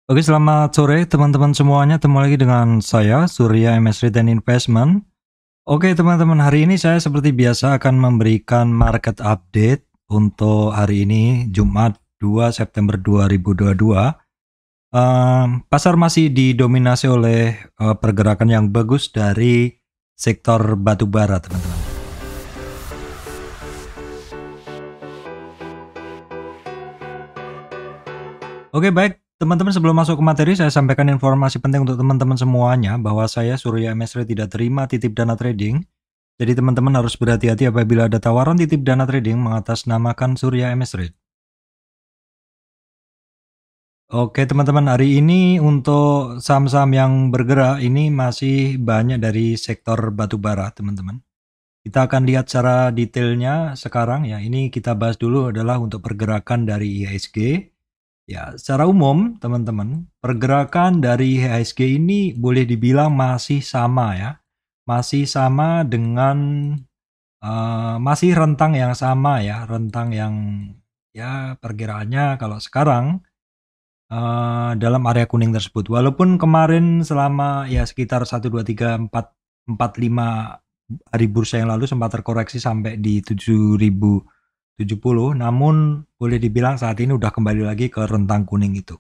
Oke, selamat sore teman-teman semuanya. Ketemu lagi dengan saya, Surya MS Retail Investment. Oke teman-teman, hari ini saya seperti biasa akan memberikan market update untuk hari ini, Jumat 2 September 2022. Pasar masih didominasi oleh pergerakan yang bagus dari sektor batubara, teman-teman. Oke, baik. Teman-teman, sebelum masuk ke materi, saya sampaikan informasi penting untuk teman-teman semuanya bahwa saya Surya MS tidak terima titip dana trading. Jadi teman-teman harus berhati-hati apabila ada tawaran titip dana trading mengatasnamakan Surya MS Trade. Oke teman-teman, hari ini untuk saham-saham yang bergerak ini masih banyak dari sektor batubara, teman-teman. Kita akan lihat secara detailnya sekarang ya. Ini kita bahas dulu adalah untuk pergerakan dari IHSG. Ya, secara umum teman-teman, pergerakan dari IHSG ini boleh dibilang masih sama ya. Masih sama dengan masih rentang yang sama ya, rentang yang ya perkiraannya kalau sekarang dalam area kuning tersebut. Walaupun kemarin selama ya sekitar 1, 2, 3, 4, 5 hari bursa yang lalu sempat terkoreksi sampai di 7.070, namun boleh dibilang saat ini udah kembali lagi ke rentang kuning itu.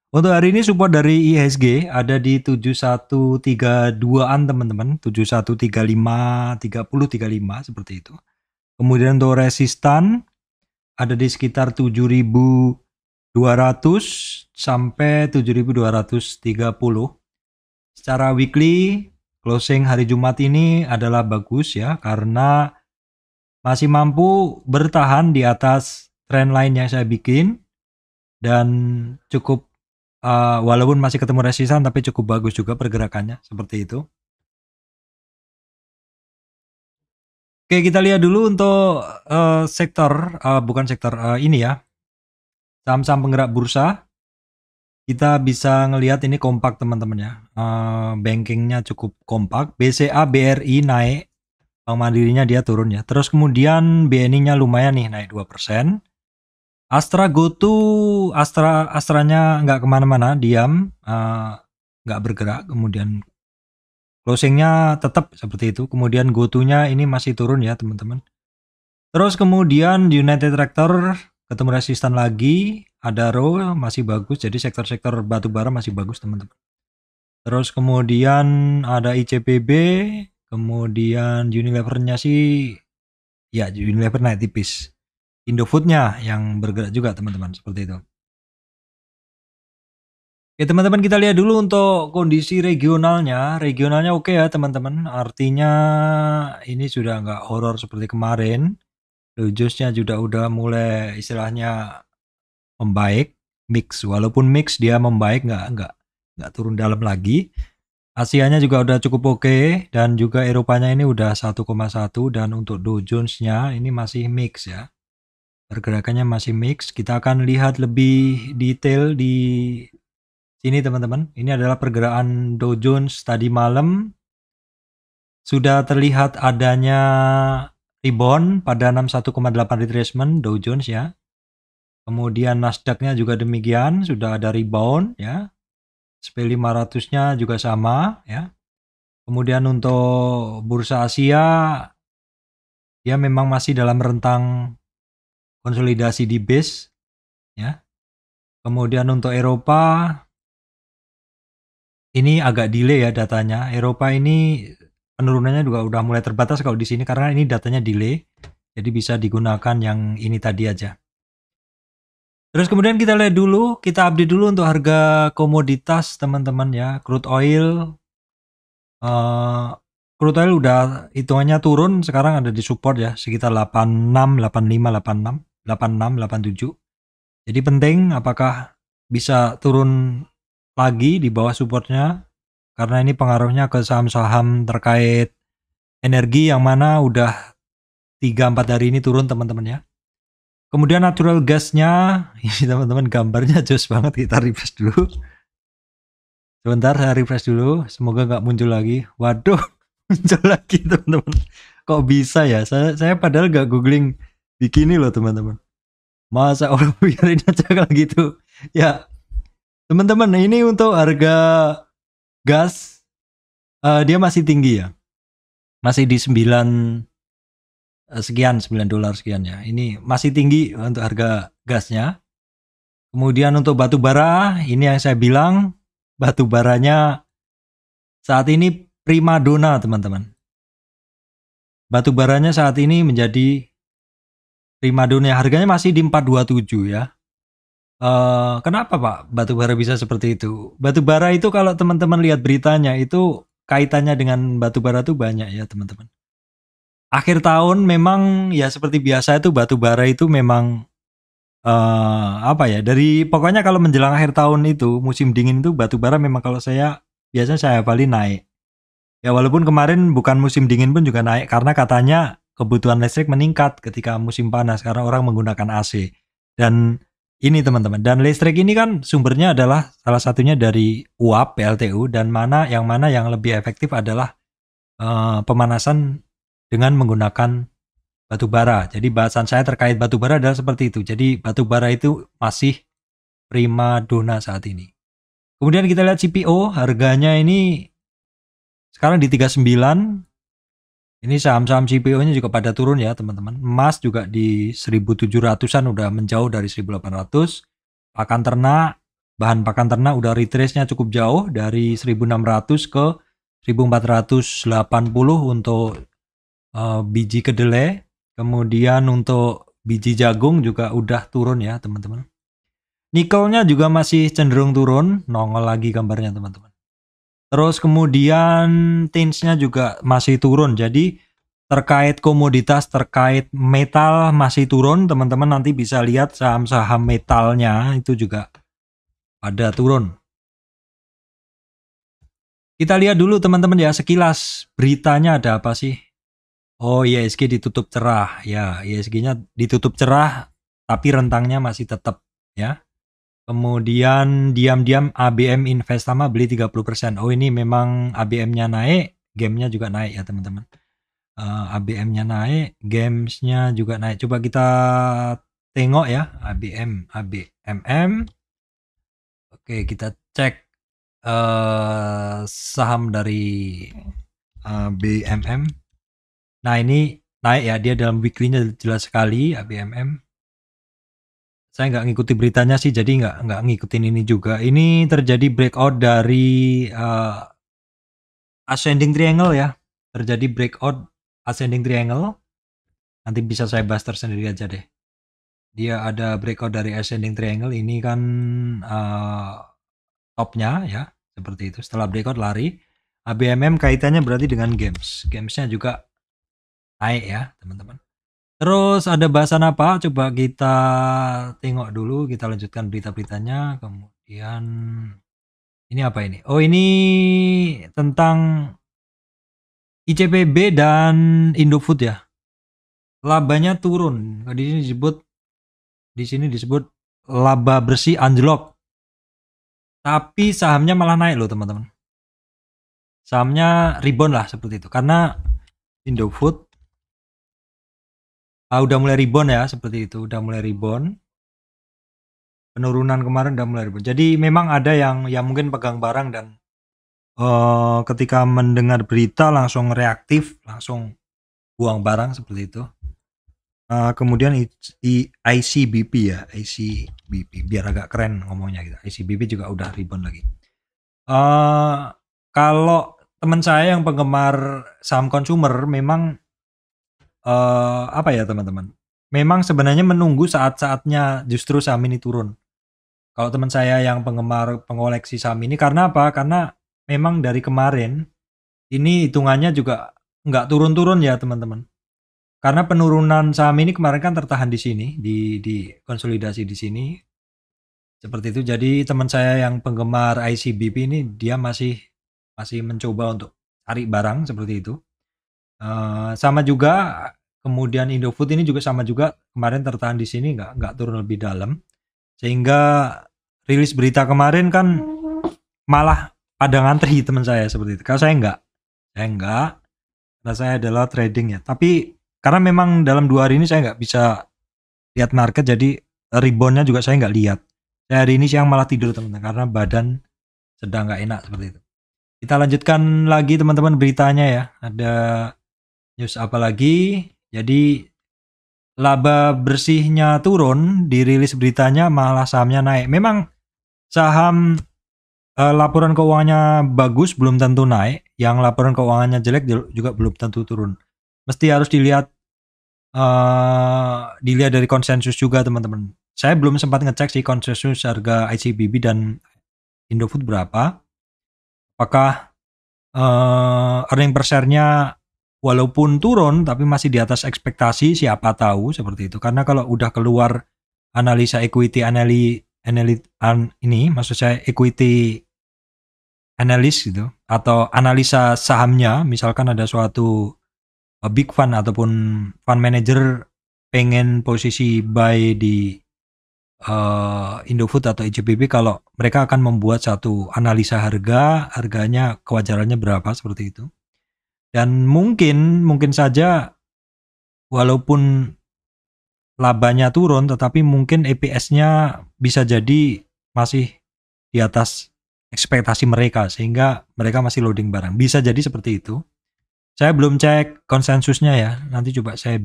Untuk hari ini support dari IHSG ada di 7132-an teman-teman, 7135, 30, 35 seperti itu. Kemudian untuk resistan ada di sekitar 7.200 sampai 7.230. Secara weekly closing hari Jumat ini adalah bagus ya, karena masih mampu bertahan di atas trendline yang saya bikin dan cukup walaupun masih ketemu resistan tapi cukup bagus juga pergerakannya seperti itu. Oke, kita lihat dulu untuk sektor bukan sektor ini ya, saham-saham penggerak bursa. Kita bisa ngelihat ini kompak teman-teman ya, bankingnya cukup kompak. BCA BRI naik, Bank Mandirinya dia turun ya. Terus kemudian BNI-nya lumayan nih, naik 2%. Astra GoTo, Astranya nggak kemana-mana, diam, nggak bergerak. Kemudian closingnya tetap seperti itu. Kemudian GoTo-nya ini masih turun ya teman-teman. Terus kemudian United Tractor ketemu resistan lagi. Adaro masih bagus, jadi sektor-sektor batubara masih bagus teman-teman. Terus kemudian ada ICPB, kemudian Unilever-nya sih, ya Unilever naik tipis. Indofood-nya yang bergerak juga teman-teman, seperti itu. Oke teman-teman, kita lihat dulu untuk kondisi regionalnya. Regionalnya oke ya teman-teman, artinya ini sudah nggak horor seperti kemarin. Dow Jones-nya juga udah mulai istilahnya membaik, mix, walaupun mix dia membaik, nggak turun dalam lagi. Asianya juga udah cukup oke, dan juga Eropanya ini udah 1,1, dan untuk Dow Jones-nya ini masih mix ya, pergerakannya masih mix. Kita akan lihat lebih detail di sini teman-teman. Ini adalah pergerakan Dow Jones tadi malam. Sudah terlihat adanya rebound pada 61,8 retracement Dow Jones ya. Kemudian Nasdaq-nya juga demikian, sudah ada rebound ya. SP 500-nya juga sama ya. Kemudian untuk bursa Asia, dia memang masih dalam rentang konsolidasi di base ya. Kemudian untuk Eropa, ini agak delay ya datanya. Eropa ini penurunannya juga udah mulai terbatas kalau di sini karena ini datanya delay. Jadi bisa digunakan yang ini tadi aja. Terus kemudian kita lihat dulu, kita update dulu untuk harga komoditas teman-teman ya. Crude oil udah hitungannya turun, sekarang ada di support ya, sekitar 86, 85, 86, 86, 87. Jadi penting apakah bisa turun lagi di bawah supportnya, karena ini pengaruhnya ke saham-saham terkait energi yang mana udah 3-4 hari ini turun teman-teman ya. Kemudian natural gasnya, ini teman-teman gambarnya jos banget, kita refresh dulu. Sebentar saya refresh dulu, semoga nggak muncul lagi. Waduh, muncul lagi teman-teman. Kok bisa ya? Saya padahal nggak googling bikini loh teman-teman. Masa orang biarin aja kalau gitu. Ya, Teman-teman, ini untuk harga gas dia masih tinggi ya. Masih di 9 sekian, $9 sekian ya. Ini masih tinggi untuk harga gasnya. Kemudian untuk batu bara, ini yang saya bilang, batu baranya saat ini primadona, teman-teman. Batu baranya saat ini menjadi primadona, harganya masih di 427 ya. Kenapa Pak batu bara bisa seperti itu? Batu bara itu kalau teman-teman lihat beritanya itu kaitannya dengan batu bara itu banyak ya teman-teman. Akhir tahun memang ya seperti biasa itu batu bara itu memang apa ya, dari pokoknya kalau menjelang akhir tahun itu musim dingin itu batu bara memang kalau saya biasanya saya hafalin naik. Ya walaupun kemarin bukan musim dingin pun juga naik karena katanya kebutuhan listrik meningkat ketika musim panas karena orang menggunakan AC. Dan ini teman-teman, dan listrik ini kan sumbernya adalah salah satunya dari uap PLTU dan yang mana yang lebih efektif adalah pemanasan dengan menggunakan batu bara. Jadi bahasan saya terkait batu bara adalah seperti itu. Jadi batu bara itu masih primadona saat ini. Kemudian kita lihat CPO, harganya ini sekarang di 39. Ini saham-saham CPO-nya juga pada turun ya teman-teman. Emas juga di 1700-an udah menjauh dari 1800. Pakan ternak, bahan pakan ternak udah retrace-nya cukup jauh dari 1600 ke 1480 untuk biji kedelai. Kemudian untuk biji jagung juga udah turun ya teman-teman. Nikelnya juga masih cenderung turun, nongol lagi gambarnya teman-teman. Terus kemudian tinsnya juga masih turun. Jadi terkait komoditas, terkait metal masih turun. Teman-teman nanti bisa lihat saham-saham metalnya itu juga ada turun. Kita lihat dulu teman-teman ya sekilas beritanya ada apa sih. Oh ISG ditutup cerah ya, ISG-nya ditutup cerah tapi rentangnya masih tetap ya. Kemudian diam-diam ABM Investama beli 30%. Oh ini memang ABM-nya naik, game-nya juga naik ya teman-teman. ABM-nya naik, games-nya juga naik. Coba kita tengok ya ABMM. Oke kita cek saham dari ABMM. Nah ini naik ya, dia dalam weekly-nya jelas sekali ABMM. Saya nggak ngikuti beritanya sih, jadi nggak ngikutin ini juga. Ini terjadi breakout dari ascending triangle ya. Terjadi breakout ascending triangle. Nanti bisa saya bahas tersendiri aja deh. Dia ada breakout dari ascending triangle. Ini kan topnya ya, seperti itu. Setelah breakout lari. ABMM kaitannya berarti dengan games. Gamesnya juga naik ya teman-teman. Terus ada bahasan apa? Coba kita tengok dulu, kita lanjutkan berita-beritanya. Kemudian ini apa ini? Oh ini tentang ICPB dan Indofood ya. Labanya turun. Di sini disebut laba bersih anjlok. Tapi sahamnya malah naik loh teman-teman. Sahamnya rebound lah seperti itu. Karena Indofood udah mulai rebound ya seperti itu, udah mulai rebound. Penurunan kemarin udah mulai rebound. Jadi memang ada yang mungkin pegang barang dan ketika mendengar berita langsung reaktif, langsung buang barang seperti itu. Kemudian ICBP ya, ICBP biar agak keren ngomongnya gitu. ICBP juga udah rebound lagi. Kalau teman saya yang penggemar saham konsumer memang apa ya teman-teman, memang sebenarnya menunggu saat-saatnya justru saham ini turun. Kalau teman saya yang penggemar pengoleksi saham ini, karena apa? Karena memang dari kemarin ini hitungannya juga nggak turun-turun ya teman-teman. Karena penurunan saham ini kemarin kan tertahan di sini, di konsolidasi di sini. Seperti itu. Jadi teman saya yang penggemar ICBP ini dia masih mencoba untuk cari barang seperti itu. Sama juga kemudian Indofood ini juga sama juga kemarin tertahan di sini, nggak turun lebih dalam. Sehingga rilis berita kemarin kan malah pada ngantri teman saya seperti itu. Kalau saya enggak. Karena saya adalah trading ya. Tapi karena memang dalam 2 hari ini saya nggak bisa lihat market, jadi reboundnya juga saya nggak lihat. Saya hari ini siang malah tidur teman-teman karena badan sedang nggak enak seperti itu. Kita lanjutkan lagi teman-teman beritanya ya. Ada news apa lagi? Jadi laba bersihnya turun, dirilis beritanya malah sahamnya naik. Memang saham laporan keuangannya bagus belum tentu naik, yang laporan keuangannya jelek juga belum tentu turun. Mesti harus dilihat dari konsensus juga teman-teman. Saya belum sempat ngecek sih konsensus harga ICBP dan Indofood berapa. Apakah earning per share-nya walaupun turun tapi masih di atas ekspektasi, siapa tahu seperti itu. Karena kalau udah keluar analisa equity ini, maksud saya equity analis gitu, atau analisa sahamnya, misalkan ada suatu big fund ataupun fund manager pengen posisi buy di Indofood atau ICBP, kalau mereka akan membuat satu analisa harganya kewajarannya berapa seperti itu. Dan mungkin saja walaupun labanya turun tetapi mungkin EPS-nya bisa jadi masih di atas ekspektasi mereka sehingga mereka masih loading barang. Bisa jadi seperti itu. Saya belum cek konsensusnya ya. Nanti coba saya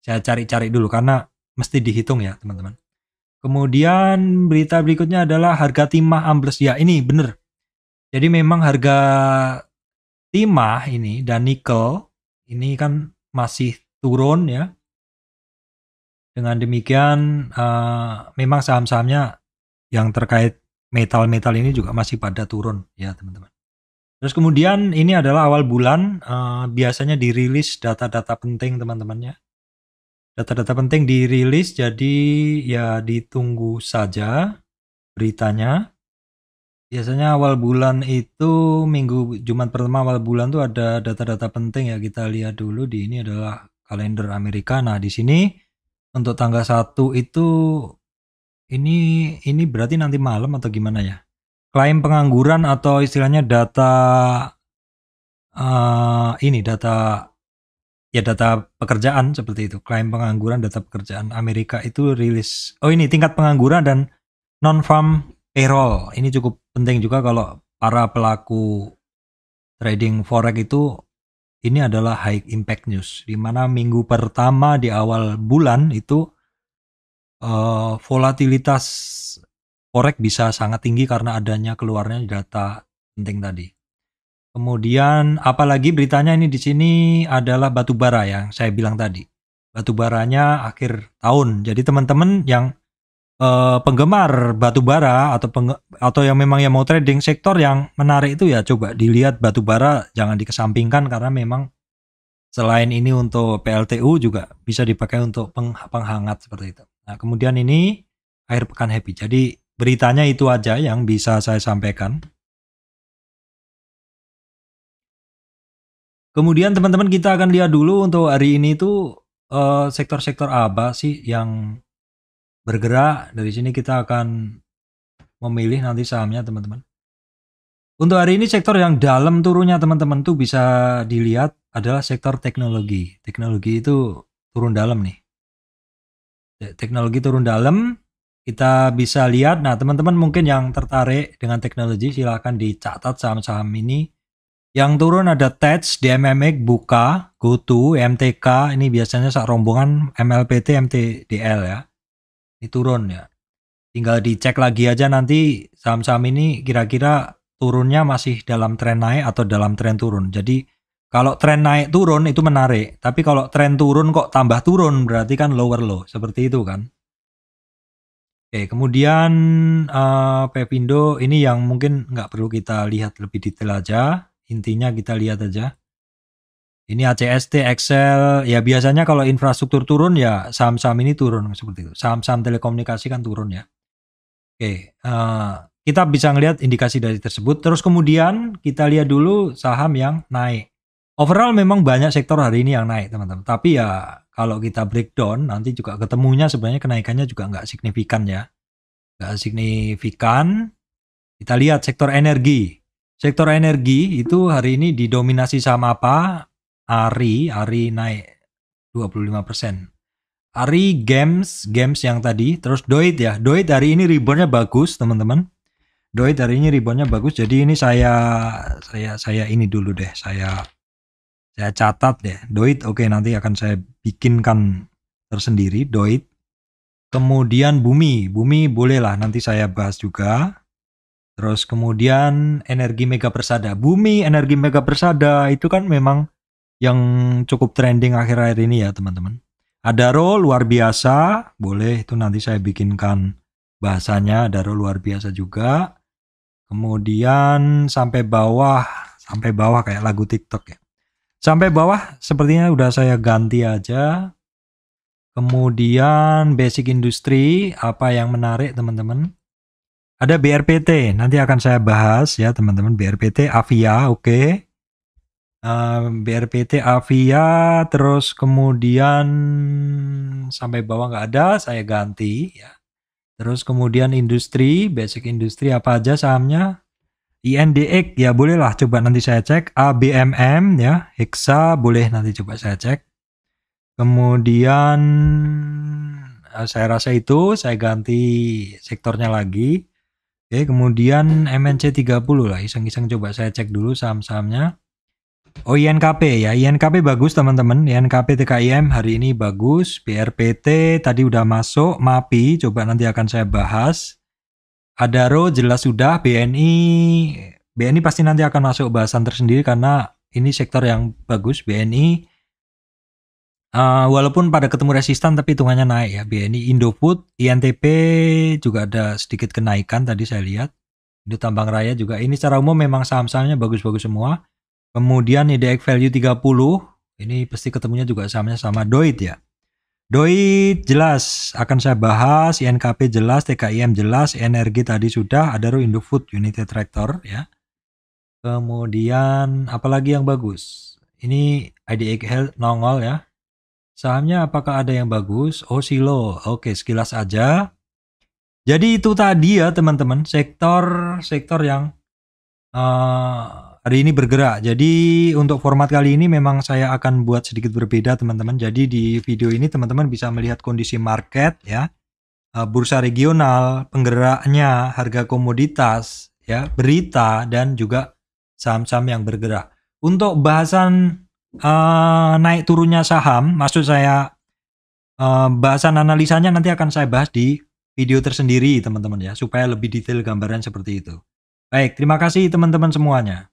cari-cari dulu karena mesti dihitung ya teman-teman. Kemudian berita berikutnya adalah harga timah ambles. Ya ini bener. Jadi memang harga timah ini dan nikel ini kan masih turun ya. Dengan demikian memang saham-sahamnya yang terkait metal-metal ini juga masih pada turun ya teman-teman. Terus kemudian ini adalah awal bulan, biasanya dirilis data-data penting teman-temannya. Data-data penting dirilis, jadi ya ditunggu saja beritanya. Biasanya awal bulan itu minggu Jumat pertama awal bulan tuh ada data-data penting ya, kita lihat dulu. Di ini adalah kalender Amerika. Nah di sini untuk tanggal 1 itu ini berarti nanti malam atau gimana ya? Klaim pengangguran atau istilahnya data data pekerjaan seperti itu. Klaim pengangguran, data pekerjaan Amerika itu rilis. Oh ini tingkat pengangguran dan non-farm payroll. Ini cukup penting juga kalau para pelaku trading forex itu. Ini adalah high impact news, di mana minggu pertama di awal bulan itu volatilitas forex bisa sangat tinggi karena adanya keluarnya data penting tadi. Kemudian apalagi beritanya ini di sini adalah batu bara yang saya bilang tadi. Batu baranya akhir tahun. Jadi teman-teman yang penggemar batu bara atau yang memang yang mau trading sektor yang menarik itu ya coba dilihat batu bara, jangan dikesampingkan karena memang selain ini untuk PLTU juga bisa dipakai untuk penghangat seperti itu. Nah, kemudian ini akhir pekan happy. Jadi beritanya itu aja yang bisa saya sampaikan. Kemudian teman-teman kita akan lihat dulu untuk hari ini tuh sektor-sektor apa sih yang bergerak. Dari sini kita akan memilih nanti sahamnya teman-teman. Untuk hari ini sektor yang dalam turunnya teman-teman tuh bisa dilihat adalah sektor teknologi. Teknologi itu turun dalam nih. Teknologi turun dalam, kita bisa lihat. Nah teman-teman mungkin yang tertarik dengan teknologi silahkan dicatat saham-saham ini. Yang turun ada TEDS, DMMX, Buka, GoTo, MTK. Ini biasanya sak rombongan MLPT, MTDL ya. Ini turun ya. Tinggal dicek lagi aja nanti saham-saham ini kira-kira turunnya masih dalam tren naik atau dalam tren turun. Jadi kalau tren naik turun itu menarik. Tapi kalau tren turun kok tambah turun berarti kan lower low. Seperti itu kan. Oke, kemudian Pepindo ini yang mungkin nggak perlu kita lihat lebih detail aja. Intinya kita lihat aja. Ini ACST, Excel, ya biasanya kalau infrastruktur turun ya saham-saham ini turun seperti itu. Saham-saham telekomunikasi kan turun ya. Oke, kita bisa ngelihat indikasi dari tersebut. Terus kemudian kita lihat dulu saham yang naik. Overall memang banyak sektor hari ini yang naik teman-teman. Tapi ya kalau kita breakdown nanti juga ketemunya sebenarnya kenaikannya juga nggak signifikan ya. Nggak signifikan. Kita lihat sektor energi. Sektor energi itu hari ini didominasi saham apa? ARI naik 25%. Ari games yang tadi, terus Doit ya. Doit hari ini reboundnya bagus, teman-teman. Doit hari ini reboundnya bagus. Jadi ini saya ini dulu deh. Saya catat deh. Doit oke, nanti akan saya bikinkan tersendiri Doit. Kemudian Bumi boleh lah nanti saya bahas juga. Terus kemudian Energi Mega Persada. Bumi Energi Mega Persada itu kan memang yang cukup trending akhir-akhir ini ya, teman-teman. Adaro luar biasa, boleh itu nanti saya bikinkan bahasanya. Adaro luar biasa juga. Kemudian sampai bawah kayak lagu TikTok ya. Sampai bawah sepertinya udah saya ganti aja. Kemudian basic industri, apa yang menarik teman-teman? Ada BRPT, nanti akan saya bahas ya teman-teman. BRPT Avia, oke. BRPT Avia, terus kemudian sampai bawah nggak ada, saya ganti ya. Terus kemudian industri, basic industri apa aja sahamnya? INDX ya bolehlah, coba nanti saya cek. ABMM ya, Hexa boleh nanti coba saya cek. Kemudian saya rasa itu saya ganti sektornya lagi. Oke, kemudian MNC 30 lah, iseng-iseng coba saya cek dulu saham-sahamnya. Oh, INKP ya, INKP bagus teman-teman. INKP TKIM hari ini bagus. BRPT tadi udah masuk. MAPI coba nanti akan saya bahas. Adaro jelas sudah. BNI pasti nanti akan masuk bahasan tersendiri karena ini sektor yang bagus. BNI walaupun pada ketemu resistan tapi hitungannya naik ya. BNI, Indofood, INTP juga ada sedikit kenaikan tadi saya lihat. Indo Tambang Raya juga. Ini secara umum memang saham-sahamnya bagus-bagus semua. Kemudian IDX Value 30, ini pasti ketemunya juga sahamnya sama Doit ya. Doit jelas akan saya bahas, INKP jelas, TKIM jelas, Energi tadi sudah, Adaro, Indofood, United Tractor ya. Kemudian apalagi yang bagus? Ini IDX Health nongol ya. Sahamnya apakah ada yang bagus? Oh, Silo. Oke, sekilas aja. Jadi itu tadi ya teman-teman, sektor yang hari ini bergerak. Jadi untuk format kali ini memang saya akan buat sedikit berbeda teman-teman. Jadi di video ini teman-teman bisa melihat kondisi market ya, bursa regional, penggeraknya, harga komoditas ya, berita dan juga saham-saham yang bergerak. Untuk bahasan naik turunnya saham, maksud saya bahasan analisanya nanti akan saya bahas di video tersendiri teman-teman ya, supaya lebih detail gambaran seperti itu. Baik, terima kasih teman-teman semuanya.